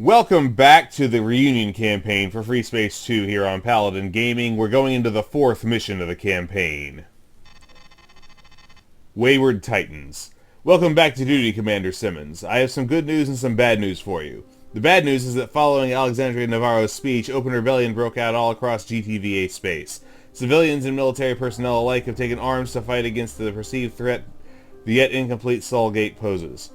Welcome back to the reunion campaign for Freespace 2 here on Paladin Gaming. We're going into the fourth mission of the campaign. Wayward Titans. Welcome back to duty, Commander Simmons. I have some good news and some bad news for you. The bad news is that following Alexandria Navarro's speech, open rebellion broke out all across GTVA space. Civilians and military personnel alike have taken arms to fight against the perceived threat the yet incomplete Soulgate poses.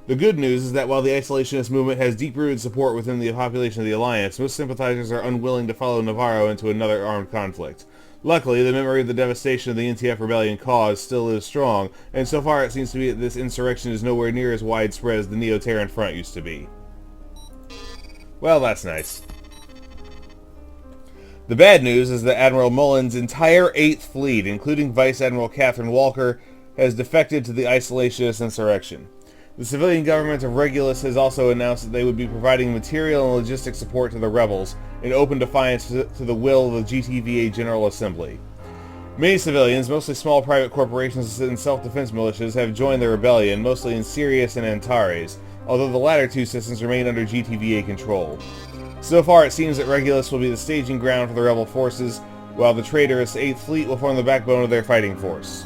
The good news is that while the isolationist movement has deep-rooted support within the population of the Alliance, most sympathizers are unwilling to follow Navarro into another armed conflict. Luckily, the memory of the devastation of the NTF rebellion caused still is strong, and so far it seems to be that this insurrection is nowhere near as widespread as the Neo-Terran front used to be. Well, that's nice. The bad news is that Admiral Mullen's entire 8th Fleet, including Vice Admiral Catherine Walker, has defected to the isolationist insurrection. The civilian government of Regulus has also announced that they would be providing material and logistic support to the rebels, in open defiance to the will of the GTVA General Assembly. Many civilians, mostly small private corporations and self-defense militias, have joined the rebellion, mostly in Sirius and Antares, although the latter two systems remain under GTVA control. So far it seems that Regulus will be the staging ground for the rebel forces, while the traitorous 8th Fleet will form the backbone of their fighting force.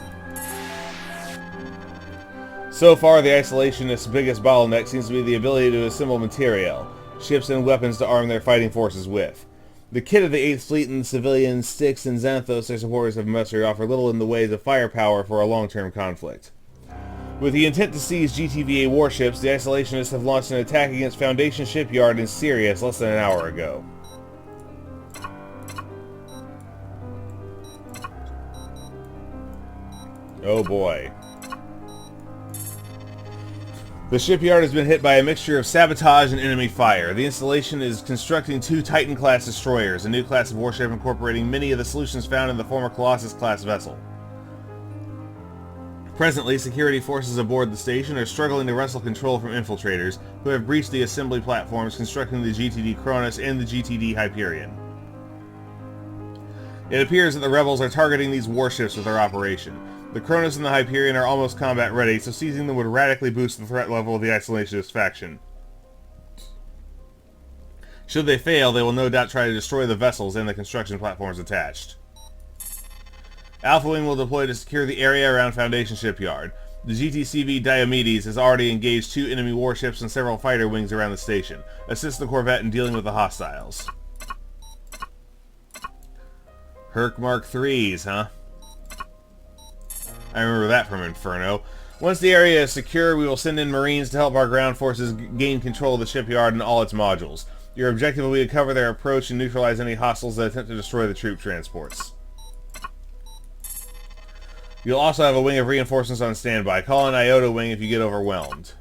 So far, the isolationists' biggest bottleneck seems to be the ability to assemble materiel, ships and weapons to arm their fighting forces with. The kit of the 8th Fleet and the civilians, Styx and Xanthos, their supporters have mustered, offer little in the ways of firepower for a long-term conflict. With the intent to seize GTVA warships, the isolationists have launched an attack against Foundation Shipyard in Sirius less than an hour ago. Oh boy. The shipyard has been hit by a mixture of sabotage and enemy fire. The installation is constructing 2 Titan-class destroyers, a new class of warship incorporating many of the solutions found in the former Colossus-class vessel. Presently, security forces aboard the station are struggling to wrestle control from infiltrators, who have breached the assembly platforms constructing the GTD Cronus and the GTD Hyperion. It appears that the rebels are targeting these warships with their operation. The Cronus and the Hyperion are almost combat ready, so seizing them would radically boost the threat level of the isolationist faction. Should they fail, they will no doubt try to destroy the vessels and the construction platforms attached. Alpha Wing will deploy to secure the area around Foundation Shipyard. The GTCV Diomedes has already engaged 2 enemy warships and several fighter wings around the station. Assist the Corvette in dealing with the hostiles. Herc Mark IIIs, huh? I remember that from Inferno. Once the area is secure, we will send in Marines to help our ground forces gain control of the shipyard and all its modules. Your objective will be to cover their approach and neutralize any hostiles that attempt to destroy the troop transports. You'll also have a wing of reinforcements on standby. Call an Iota wing if you get overwhelmed.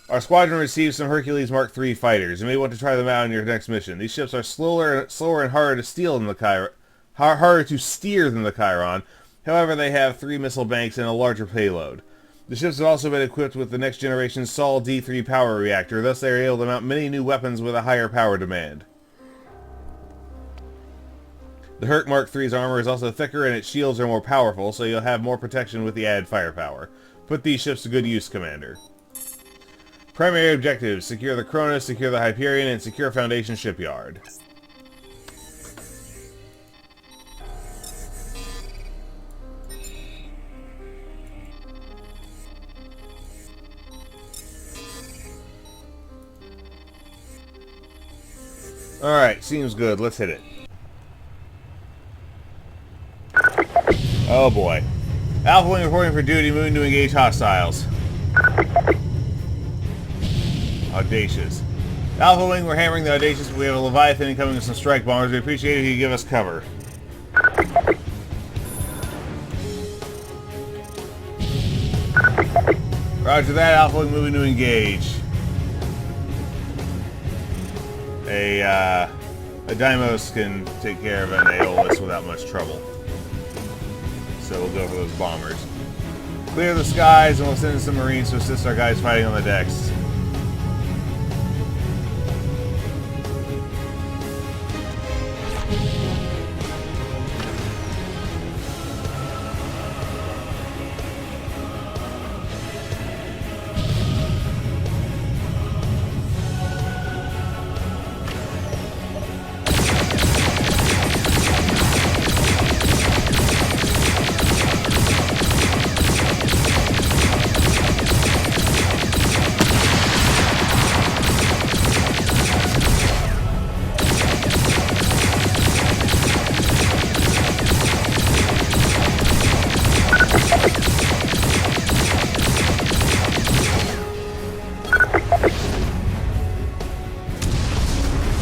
Our squadron receives some Hercules Mark III fighters. You may want to try them out on your next mission. These ships are slower and harder to steer than the Chiron. However, they have 3 missile banks and a larger payload. The ships have also been equipped with the next generation Sol D3 power reactor, thus they are able to mount many new weapons with a higher power demand. The Herc Mark III's armor is also thicker and its shields are more powerful, so you'll have more protection with the added firepower. Put these ships to good use, Commander. Primary objectives: secure the Cronus, secure the Hyperion, and secure Foundation Shipyard. Alright, seems good. Let's hit it. Oh boy. Alpha Wing reporting for duty, moving to engage hostiles. Audacious. Alpha Wing, we're hammering the Audacious. We have a Leviathan incoming with some strike bombers. We appreciate it if you give us cover. Roger that, Alpha Wing moving to engage. A Deimos can take care of an Aeolus without much trouble. So we'll go for those bombers. Clear the skies and we'll send in some Marines to assist our guys fighting on the decks.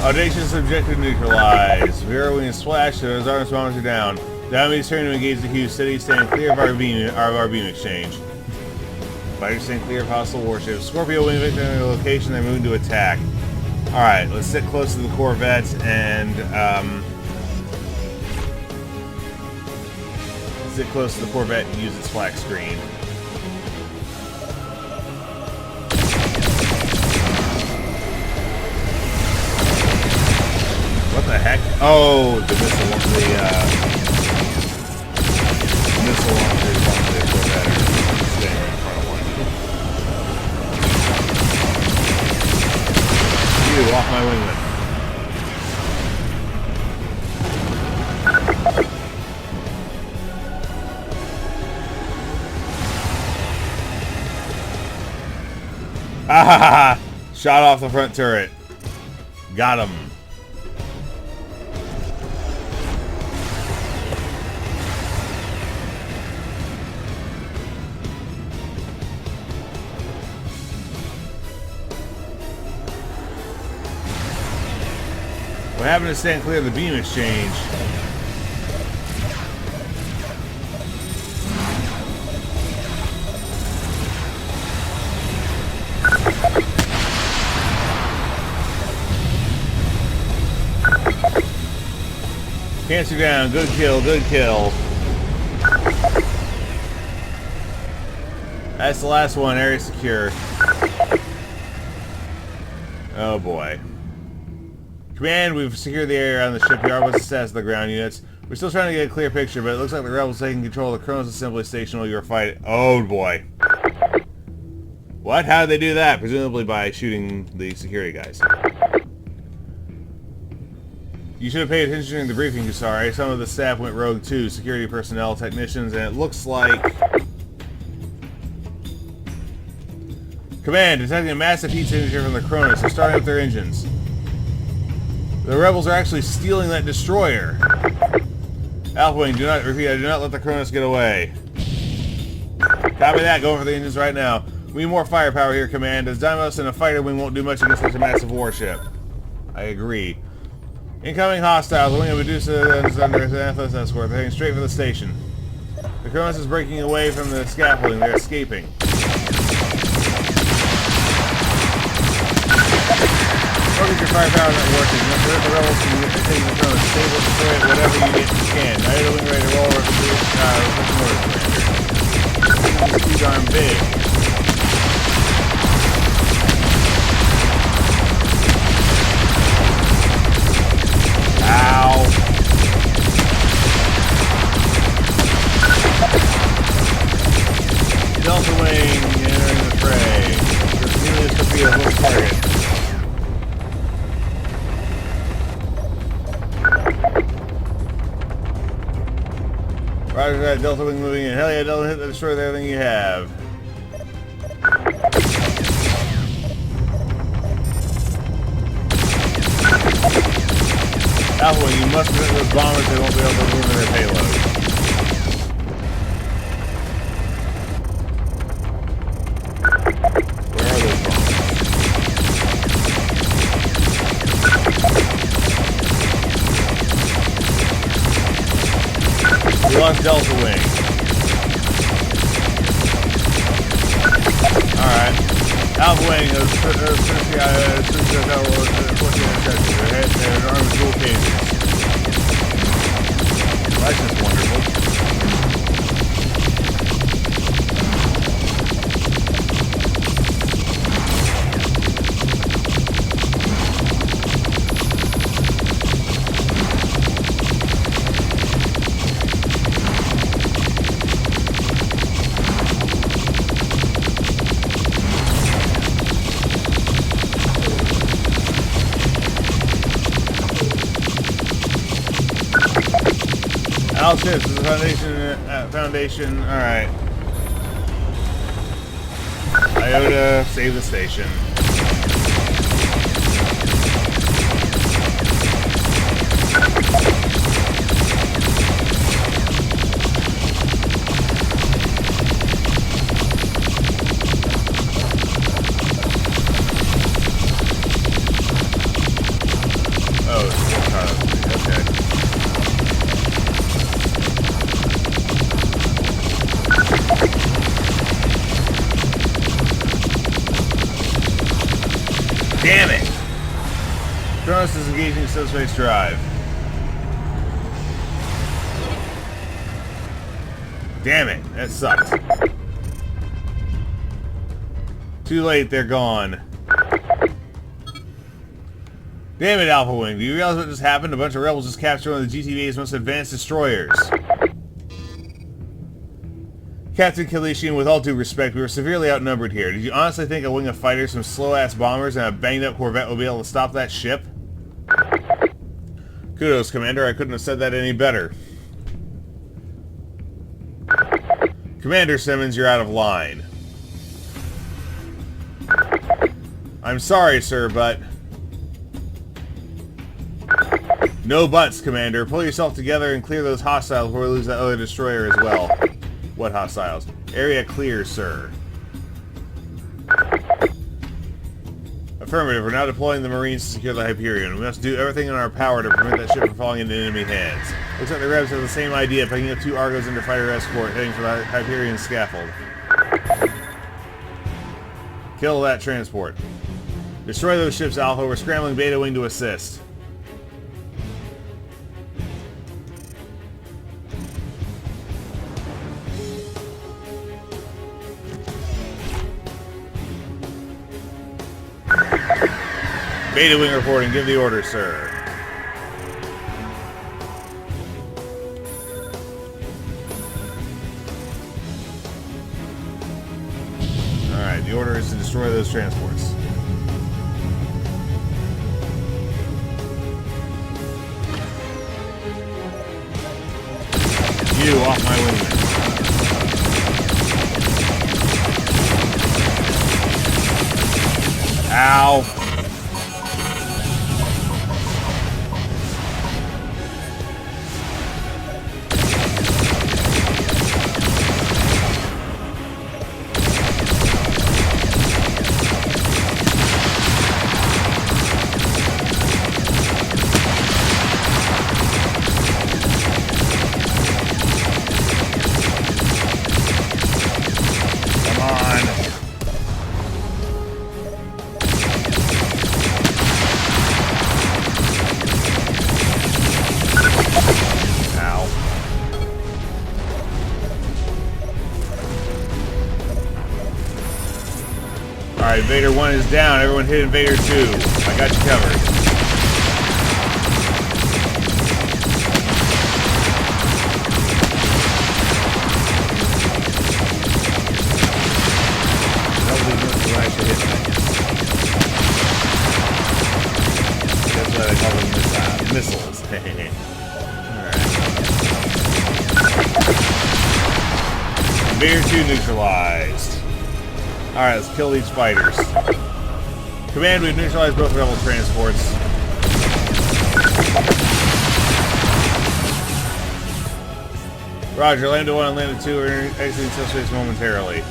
Audacious objective neutralized. Zeroing a splash so his arms bombers are down. The enemy is turning to engage the Hughes City, staying clear of our beam exchange. Fighters staying clear of hostile warships. Scorpio wing victim in the location, they're moving to attack. Alright, let's sit close to the Corvette and sit close to the Corvette and use its flak screen. What the heck? Oh, the missile launcher is on the Corvette. Staying right in front of one. You, off my winglet. Ah ha ha! Shot off the front turret. Got him. What happened to stand clear of the beam exchange? Cancer down. Good kill. Good kill. That's the last one. Area secure. Oh boy. Command, we've secured the area around the shipyard. What's the status of the ground units? We're still trying to get a clear picture, but it looks like the rebels taking control of the Kronos Assembly Station while you were fighting. Oh boy. What? How did they do that? Presumably by shooting the security guys. You should have paid attention during the briefing, sorry. Some of the staff went rogue too. Security personnel, technicians, and it looks like... Command, detecting a massive heat signature from the Kronos. They're starting up their engines. The rebels are actually stealing that destroyer. Alpha Wing, do not let the Kronos get away. Copy that, going for the engines right now. We need more firepower here, Command. As Dimos and a fighter wing won't do much against such a massive warship. I agree. Incoming hostiles. The wing of Medusa is under Atlas escort. They're heading straight for the station. The Kronos is breaking away from the scaffolding. They're escaping. Focus your firepower not working. You have to hurt the rebels and get taking the Kronos. Stable, destroy it, whatever you can. Now you're wing ready to roll over to the orders, Commander. It's too darn big. Ow. Delta wing entering the fray. This Sirius could be a little target. Roger that, Delta wing moving in. Hell yeah, Delta hit the destroy everything you have. Alpha wing, you must prevent those bombers. They won't be able to move their payload. Where are those bombers? We lost Delta wing. Alright. Alpha wing is their armed dual cases. Well, that's just wonderful. All ships, this is the Foundation, alright. Iota, save the station. Damn it! Kronos is engaging subspace drive. Damn it, that sucked. Too late, they're gone. Damn it, Alpha Wing. Do you realize what just happened? A bunch of rebels just captured one of the GTVA's most advanced destroyers. Captain Kalishian, with all due respect, we were severely outnumbered here. Did you honestly think a wing of fighters, some slow-ass bombers, and a banged-up Corvette will be able to stop that ship? Kudos, Commander. I couldn't have said that any better. Commander Simmons, you're out of line. I'm sorry, sir, but... No buts, Commander. Pull yourself together and clear those hostiles before we lose that other destroyer as well. What hostiles? Area clear, sir. Affirmative. We're now deploying the Marines to secure the Hyperion. We must do everything in our power to prevent that ship from falling into enemy hands. Looks like the Rebs have the same idea, picking up 2 Argos under fighter escort, heading for the Hyperion scaffold. Kill that transport. Destroy those ships, Alpha. We're scrambling Beta Wing to assist. Beta Wing reporting. Give the order, sir. Alright, the order is to destroy those transports. You off my wingman. Ow. Alright, Invader 1 is down. Everyone hit Invader 2. I got you covered. That's what I call them missiles. Alright. Invader 2 neutralized. Alright, let's kill these fighters. Command, we've neutralized both rebel transports. Roger, Lambda 1 and Lambda 2 are exiting subspace momentarily.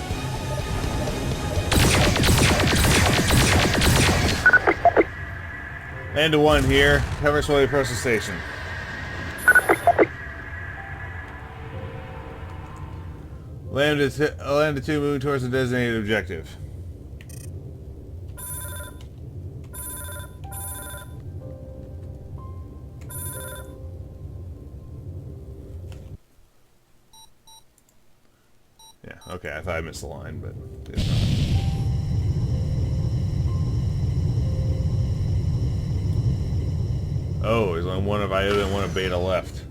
Lambda 1 here. Cover slowly approach the station. Lambda 2 moving towards the designated objective. Yeah, okay, I thought I missed the line, but it's not. Oh, there's only one of Iota and one of Beta left.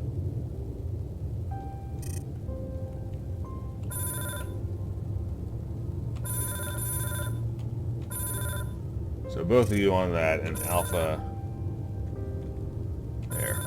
So both of you on that, and Alpha there.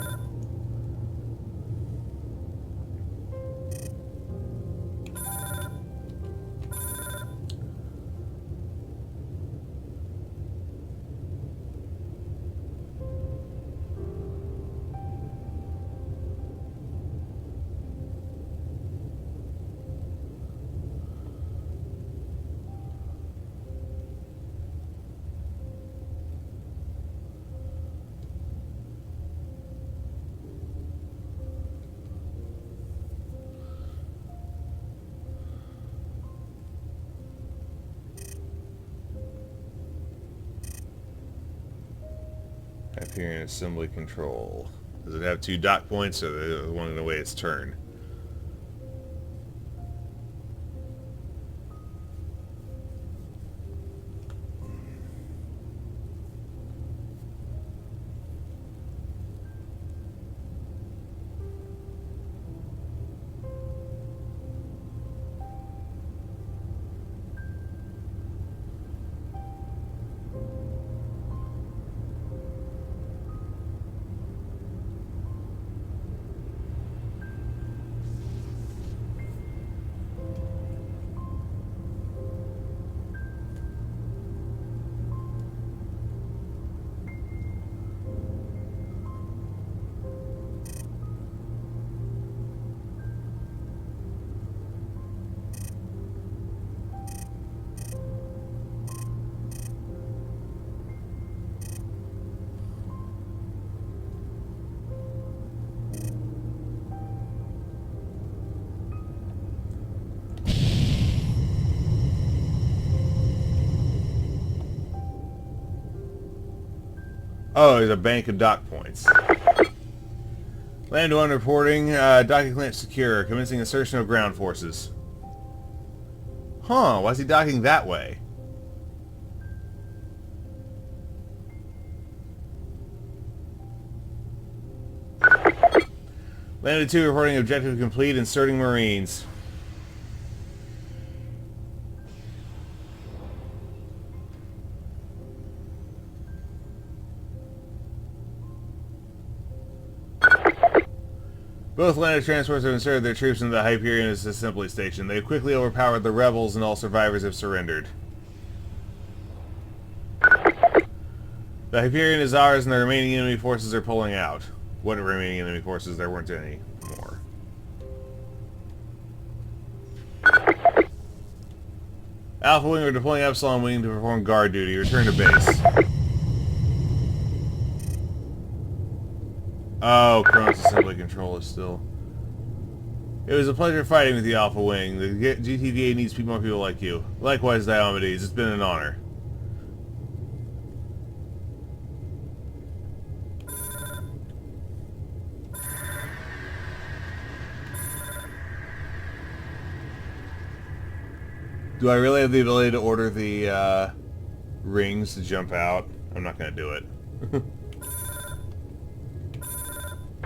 Hyperion assembly control. Does it have 2 dock points, or the one in the way it's turned? Oh, there's a bank of dock points. Land 1 reporting, docking clamp secure, commencing insertion of ground forces. Huh, why is he docking that way? Landed 2 reporting objective complete, inserting Marines. Both landed transports have inserted their troops into the Hyperion assembly station. They have quickly overpowered the rebels and all survivors have surrendered. The Hyperion is ours and the remaining enemy forces are pulling out. What remaining enemy forces? There weren't any more. Alpha Wing are deploying Epsilon Wing to perform guard duty. Return to base. Oh, Cronus assembly control is still... It was a pleasure fighting with the Alpha Wing. The GTVA needs more people like you. Likewise, Diomedes. It's been an honor. Do I really have the ability to order the rings to jump out? I'm not going to do it.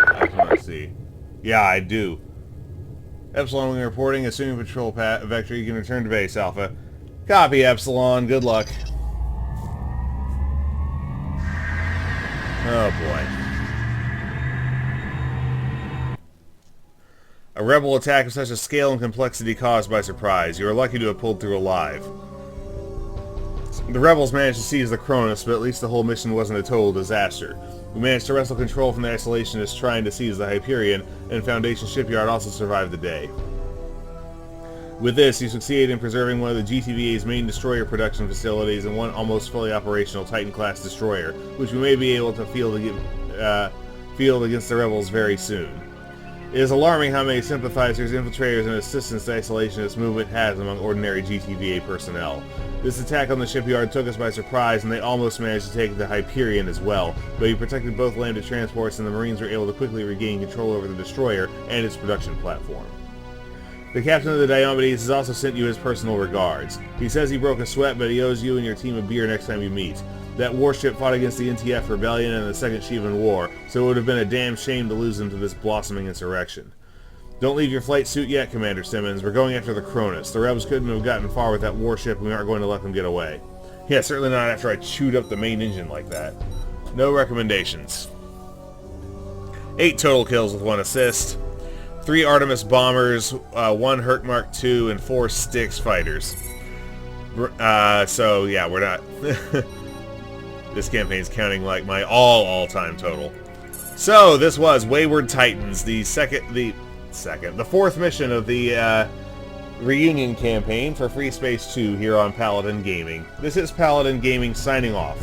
I just want to see. Yeah, I do. Epsilon Wing reporting. Assuming patrol vector, you can return to base, Alpha. Copy, Epsilon. Good luck. Oh, boy. A rebel attack of such a scale and complexity caused by surprise. You are lucky to have pulled through alive. The rebels managed to seize the Cronus, but at least the whole mission wasn't a total disaster. We managed to wrestle control from the isolationists trying to seize the Hyperion, and Foundation Shipyard also survived the day. With this, you succeeded in preserving one of the GTVA's main destroyer production facilities and one almost fully operational Titan-class destroyer, which we may be able to field against the rebels very soon. It is alarming how many sympathizers, infiltrators, and assistants the isolationist movement has among ordinary GTVA personnel. This attack on the shipyard took us by surprise, and they almost managed to take the Hyperion as well, but you protected both landed transports, and the Marines were able to quickly regain control over the destroyer and its production platform. The captain of the Diomedes has also sent you his personal regards. He says he broke a sweat, but he owes you and your team a beer next time you meet. That warship fought against the NTF Rebellion and the Second Shivan War, so it would have been a damn shame to lose him to this blossoming insurrection. Don't leave your flight suit yet, Commander Simmons. We're going after the Cronus. The rebels couldn't have gotten far with that warship, and we aren't going to let them get away. Yeah, certainly not after I chewed up the main engine like that. No recommendations. 8 total kills with 1 assist. 3 Artemis bombers, 1 Herkmark II, and 4 Styx fighters. So, yeah, we're not... This campaign's counting like my all-time total. So, this was Wayward Titans, the fourth mission of the reunion campaign for Freespace 2 here on Paladin Gaming. This is Paladin Gaming signing off.